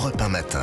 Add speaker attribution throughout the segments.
Speaker 1: Europe 1 matin.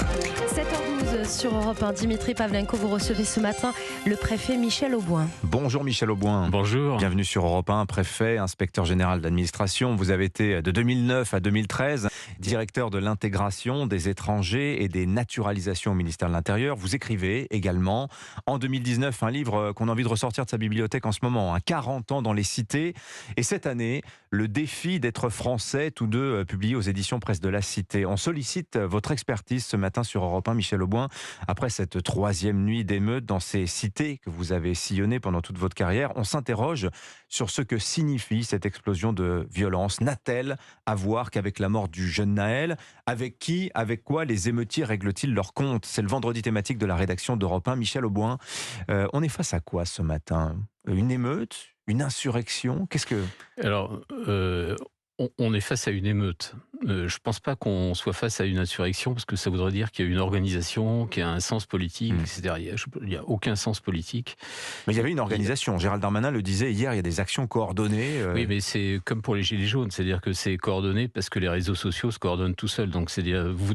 Speaker 2: 7h12 sur Europe 1. Dimitri Pavlenko, vous recevez ce matin le préfet Michel Auboin.
Speaker 3: Bonjour Michel Auboin.
Speaker 4: Bonjour.
Speaker 3: Bienvenue sur Europe 1, préfet, inspecteur général d'administration. Vous avez été de 2009 à 2013 directeur de l'intégration des étrangers et des naturalisations au ministère de l'Intérieur. Vous écrivez également en 2019 un livre qu'on a envie de ressortir de sa bibliothèque en ce moment, 40 ans dans les cités. Et cette année, le défi d'être français, tous deux publiés aux éditions Presse de la Cité. On sollicite votre expertise ce matin sur Europe 1, Michel Auboin, après cette troisième nuit d'émeutes dans ces cités que vous avez sillonnées pendant toute votre carrière. On s'interroge sur ce que signifie cette explosion de violence. N'a-t-elle à voir qu'avec la mort du jeune Naël? Avec qui, avec quoi les émeutiers règlent-ils leur compte? C'est le vendredi thématique de la rédaction d'Europe 1. Michel Auboin, on est face à quoi ce matin? Une émeute? Une insurrection? Qu'est-ce que...
Speaker 4: Alors, on est face à une émeute. Je ne pense pas qu'on soit face à une insurrection, parce que ça voudrait dire qu'il y a une organisation, qu'il y a un sens politique, etc. Il n'y a aucun sens politique.
Speaker 3: Mais il y avait une organisation. Gérald Darmanin le disait hier, il y a des actions coordonnées.
Speaker 4: Oui, mais c'est comme pour les Gilets jaunes, c'est-à-dire que c'est coordonné parce que les réseaux sociaux se coordonnent tout seuls. Donc, c'est-à-dire, vous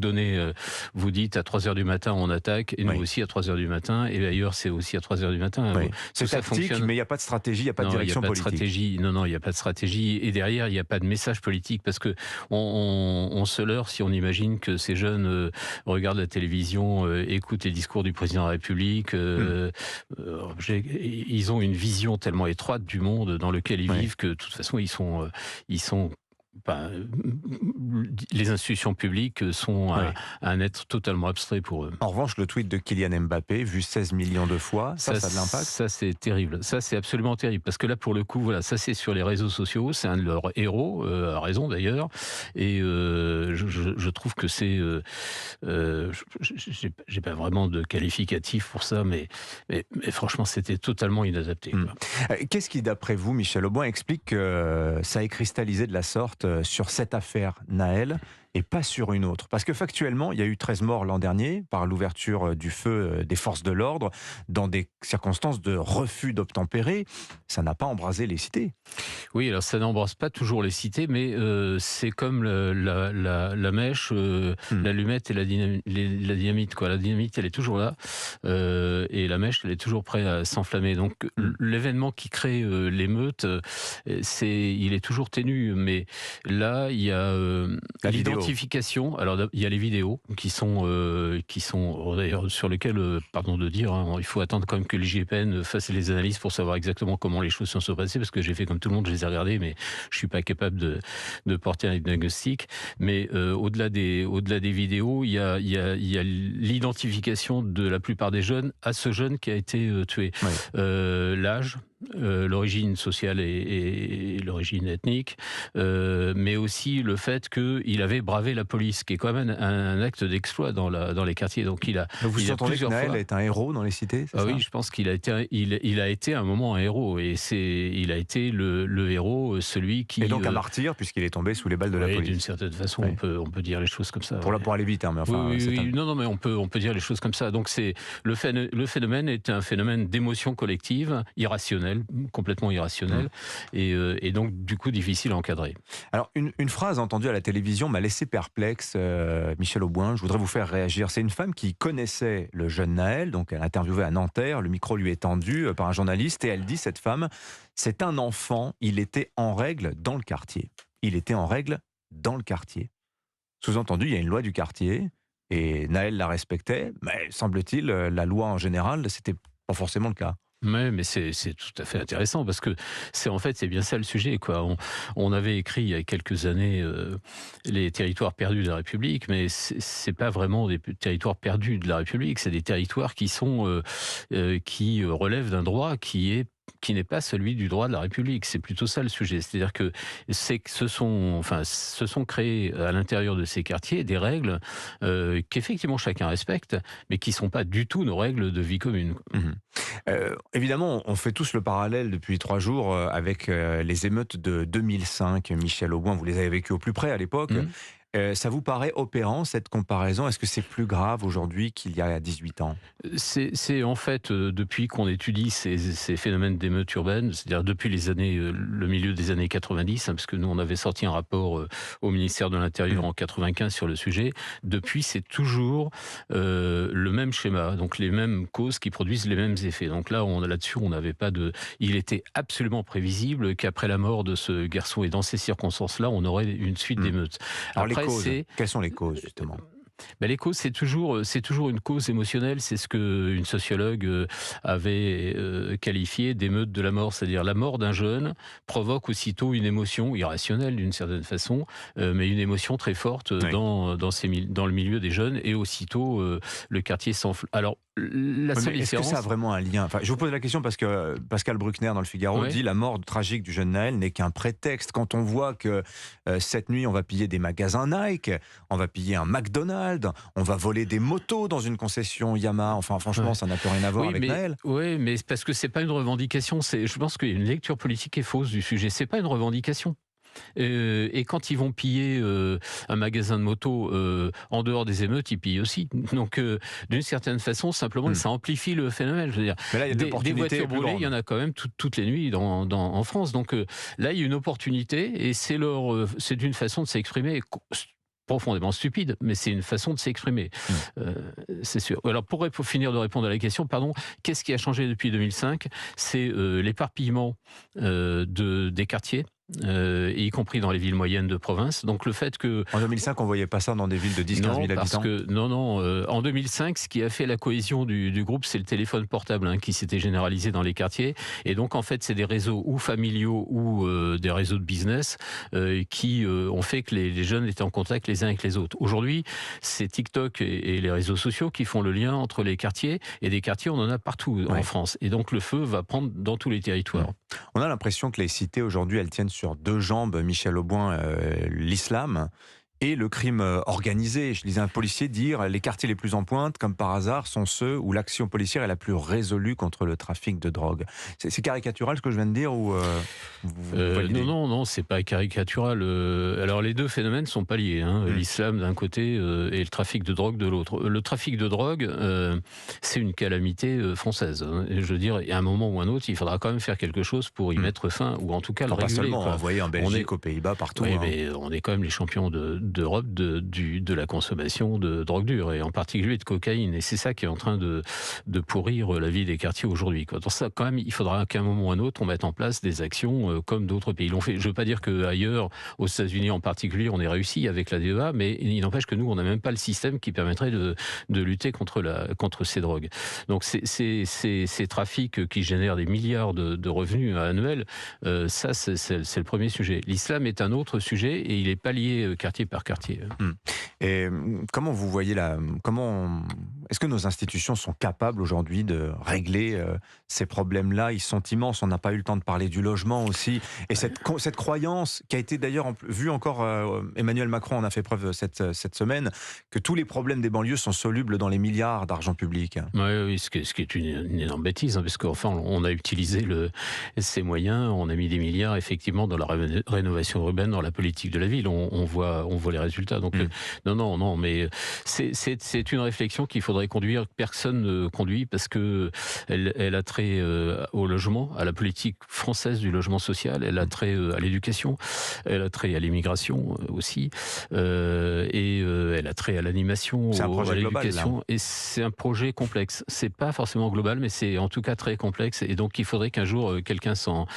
Speaker 4: dites à 3h du matin, on attaque, et nous aussi à 3h du matin, et ailleurs, c'est aussi à 3h du main.
Speaker 3: Oui. C'est tactique, mais il n'y a pas de stratégie, il n'y a pas de direction politique.
Speaker 4: Non, il n'y a pas de stratégie. Et derrière, il n'y a pas de message politique, parce que on se leurre si on imagine que ces jeunes regardent la télévision, écoutent les discours du président de la République. Ils ont une vision tellement étroite du monde dans lequel ils vivent que de toute façon ils sont les institutions publiques sont un être totalement abstrait pour eux.
Speaker 3: En revanche, le tweet de Kylian Mbappé, vu 16 millions de fois, ça a de l'impact?
Speaker 4: Ça, c'est terrible. Ça, c'est absolument terrible. Parce que là, pour le coup, voilà, ça, c'est sur les réseaux sociaux. C'est un de leurs héros, à raison d'ailleurs. Et je trouve que c'est... j'ai pas vraiment de qualificatif pour ça, mais franchement, c'était totalement inadapté.
Speaker 3: Qu'est-ce qui, d'après vous, Michel Auboin, explique que ça ait cristallisé de la sorte sur cette affaire Naël et pas sur une autre? Parce que factuellement, il y a eu 13 morts l'an dernier par l'ouverture du feu des forces de l'ordre dans des circonstances de refus d'obtempérer. Ça n'a pas embrasé les cités.
Speaker 4: Oui, alors ça n'embrase pas toujours les cités, mais c'est comme la mèche, l'allumette et la dynamite. Quoi. La dynamite, elle est toujours là, et la mèche, elle est toujours prête à s'enflammer. Donc l'événement qui crée l'émeute, il est toujours ténu, mais là, il y a l'identification. Alors, il y a les vidéos qui sont d'ailleurs sur lesquelles, pardon de dire, il faut attendre quand même que l'IGPN fasse les analyses pour savoir exactement comment les choses sont passées, parce que j'ai fait comme tout le monde, je les ai regardées, mais je suis pas capable de porter un diagnostic. Mais au-delà des vidéos, il y a l'identification de la plupart des jeunes à ce jeune qui a été tué. L'âge, l'origine sociale et l'origine ethnique, mais aussi le fait qu'il avait bravé la police, qui est quand même un acte d'exploit dans les quartiers. Donc
Speaker 3: vous entendez que Naël est un héros dans les cités?
Speaker 4: Oui, je pense qu'il a été à un moment un héros, et il a été le héros, celui qui...
Speaker 3: Et donc un martyr, puisqu'il est tombé sous les balles de la police.
Speaker 4: D'une certaine façon, on peut dire les choses comme ça.
Speaker 3: Pour aller vite, mais enfin...
Speaker 4: Non, mais on peut dire les choses comme ça. Donc le phénomène est un phénomène d'émotion collective, irrationnelle, complètement irrationnelle, et donc du coup difficile à encadrer.
Speaker 3: Alors une phrase entendue à la télévision m'a laissé perplexe, Michel Auboin, je voudrais vous faire réagir. C'est une femme qui connaissait le jeune Naël, donc elle interviewait à Nanterre, le micro lui est tendu par un journaliste, et elle dit, cette femme, c'est un enfant, il était en règle dans le quartier. Il était en règle dans le quartier. Sous-entendu, il y a une loi du quartier, et Naël la respectait, mais semble-t-il, la loi en général, c'était pas forcément le cas.
Speaker 4: Mais c'est tout à fait intéressant, parce que c'est bien ça le sujet, quoi. On avait écrit il y a quelques années les territoires perdus de la République, mais c'est pas vraiment des territoires perdus de la République, c'est des territoires qui relèvent d'un droit qui n'est pas celui du droit de la République. C'est plutôt ça le sujet. C'est-à-dire que se sont créées à l'intérieur de ces quartiers des règles qu'effectivement chacun respecte, mais qui ne sont pas du tout nos règles de vie commune.
Speaker 3: Évidemment, on fait tous le parallèle depuis 3 jours avec les émeutes de 2005. Michel Auboin, vous les avez vécues au plus près à l'époque. Ça vous paraît opérant, cette comparaison? Est-ce que c'est plus grave aujourd'hui qu'il y a 18 ans?
Speaker 4: C'est en fait, depuis qu'on étudie ces phénomènes d'émeutes urbaines, c'est-à-dire depuis les années, le milieu des années 90, parce que nous, on avait sorti un rapport au ministère de l'Intérieur en 95 sur le sujet. Depuis, c'est toujours le même schéma, donc les mêmes causes qui produisent les mêmes effets. Donc là-dessus, on n'avait pas de... Il était absolument prévisible qu'après la mort de ce garçon et dans ces circonstances-là, on aurait une suite d'émeutes.
Speaker 3: Alors les causes, quelles sont les causes justement?
Speaker 4: Les causes, c'est toujours une cause émotionnelle. C'est ce que une sociologue avait qualifié d'émeute de la mort, c'est-à-dire la mort d'un jeune provoque aussitôt une émotion irrationnelle d'une certaine façon, mais une émotion très forte
Speaker 3: Oui.
Speaker 4: dans le milieu des jeunes, et aussitôt le quartier s'enfle. Alors la seule
Speaker 3: Est-ce que
Speaker 4: différence,
Speaker 3: ça a vraiment un lien? Enfin, je vous pose la question parce que Pascal Bruckner dans le Figaro
Speaker 4: Ouais.
Speaker 3: dit la mort tragique du jeune Naël n'est qu'un prétexte. Quand on voit que cette nuit on va piller des magasins Nike, on va piller un McDonald's, on va voler des motos dans une concession Yamaha. Enfin, franchement,
Speaker 4: Ouais.
Speaker 3: ça n'a plus rien à voir avec Naël.
Speaker 4: Oui, mais c'est parce que c'est pas une revendication. Je pense qu'il y a une lecture politique qui est fausse du sujet. C'est pas une revendication. Et quand ils vont piller un magasin de moto en dehors des émeutes, ils pillent aussi. Donc, d'une certaine façon, simplement, ça amplifie le phénomène. Je veux dire,
Speaker 3: Mais là, il y a
Speaker 4: des voitures brûlées, il y en a quand même toutes les nuits en France. Donc là, il y a une opportunité, et c'est une façon de s'exprimer. Profondément stupide, mais c'est une façon de s'exprimer, c'est sûr. Alors pour finir de répondre à la question, qu'est-ce qui a changé depuis 2005? C'est l'éparpillement des quartiers, y compris dans les villes moyennes de province. Donc le fait que...
Speaker 3: En 2005, on voyait pas ça dans des villes de 10-15 000 habitants.
Speaker 4: En 2005, ce qui a fait la cohésion du groupe, c'est le téléphone portable qui s'était généralisé dans les quartiers. Et donc en fait, c'est des réseaux ou familiaux ou des réseaux de business qui ont fait que les jeunes étaient en contact les uns avec les autres. Aujourd'hui, c'est TikTok et les réseaux sociaux qui font le lien entre les quartiers, et des quartiers, on en a partout en France. Et donc le feu va prendre dans tous les territoires.
Speaker 3: On a l'impression que les cités aujourd'hui, elles tiennent sur deux jambes, Michel Auboin, l'islam et le crime organisé. Je lisais un policier dire les quartiers les plus en pointe, comme par hasard, sont ceux où l'action policière est la plus résolue contre le trafic de drogue. C'est caricatural ce que je viens de dire, ou vous validez?
Speaker 4: Non, c'est pas caricatural. Alors les deux phénomènes sont pas liés. L'islam d'un côté et le trafic de drogue de l'autre. Le trafic de drogue, c'est une calamité française. Et je veux dire, à un moment ou un autre, il faudra quand même faire quelque chose pour y mettre fin, ou en tout cas le réguler.
Speaker 3: Pas seulement envoyer en Belgique, aux Pays-Bas, partout.
Speaker 4: Oui, mais on est quand même les champions d'Europe de la consommation de drogue dure, et en particulier de cocaïne. Et c'est ça qui est en train de pourrir la vie des quartiers aujourd'hui. Dans ça, quand même, il faudra qu'à un moment ou un autre, on mette en place des actions comme d'autres pays l'ont fait. Je ne veux pas dire qu'ailleurs, aux États-Unis en particulier, on ait réussi avec la DEA, mais il n'empêche que nous, on n'a même pas le système qui permettrait de lutter contre ces drogues. Donc ces trafics qui génèrent des milliards de revenus annuels, ça, c'est le premier sujet. L'islam est un autre sujet, et il n'est pas lié quartier par quartier.
Speaker 3: Et comment vous voyez est-ce que nos institutions sont capables aujourd'hui de régler ces problèmes-là? Ils sont immenses. On n'a pas eu le temps de parler du logement aussi. Et cette croyance qui a été d'ailleurs vue encore, Emmanuel Macron en a fait preuve cette semaine, que tous les problèmes des banlieues sont solubles dans les milliards d'argent public.
Speaker 4: Oui, ce qui est une énorme bêtise, parce qu'enfin, on a utilisé ces moyens, on a mis des milliards effectivement dans la rénovation urbaine, dans la politique de la ville. On voit les résultats. Donc non, mais c'est une réflexion qu'il faudrait conduire. Personne ne conduit, parce que elle a trait au logement, à la politique française du logement social, elle a trait à l'éducation, elle a trait à l'immigration aussi, et elle a trait à l'animation, à l'éducation. Et c'est un projet complexe. C'est pas forcément global, mais c'est en tout cas très complexe. Et donc il faudrait qu'un jour quelqu'un s'en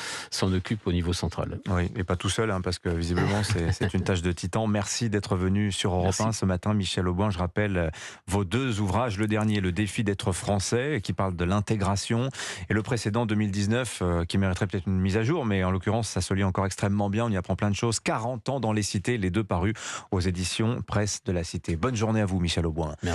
Speaker 4: occupe au niveau central.
Speaker 3: Oui, et pas tout seul, parce que visiblement c'est une tâche de titan. Merci d'être venu sur Europe 1 ce matin, Michel Auboin. Je rappelle vos deux ouvrages, le dernier, Le défi d'être français, qui parle de l'intégration, et le précédent, 2019, qui mériterait peut-être une mise à jour, mais en l'occurrence ça se lit encore extrêmement bien, on y apprend plein de choses. 40 ans dans les cités, les deux parus aux éditions Presse de la Cité. Bonne journée à vous, Michel Auboin.
Speaker 4: Merci.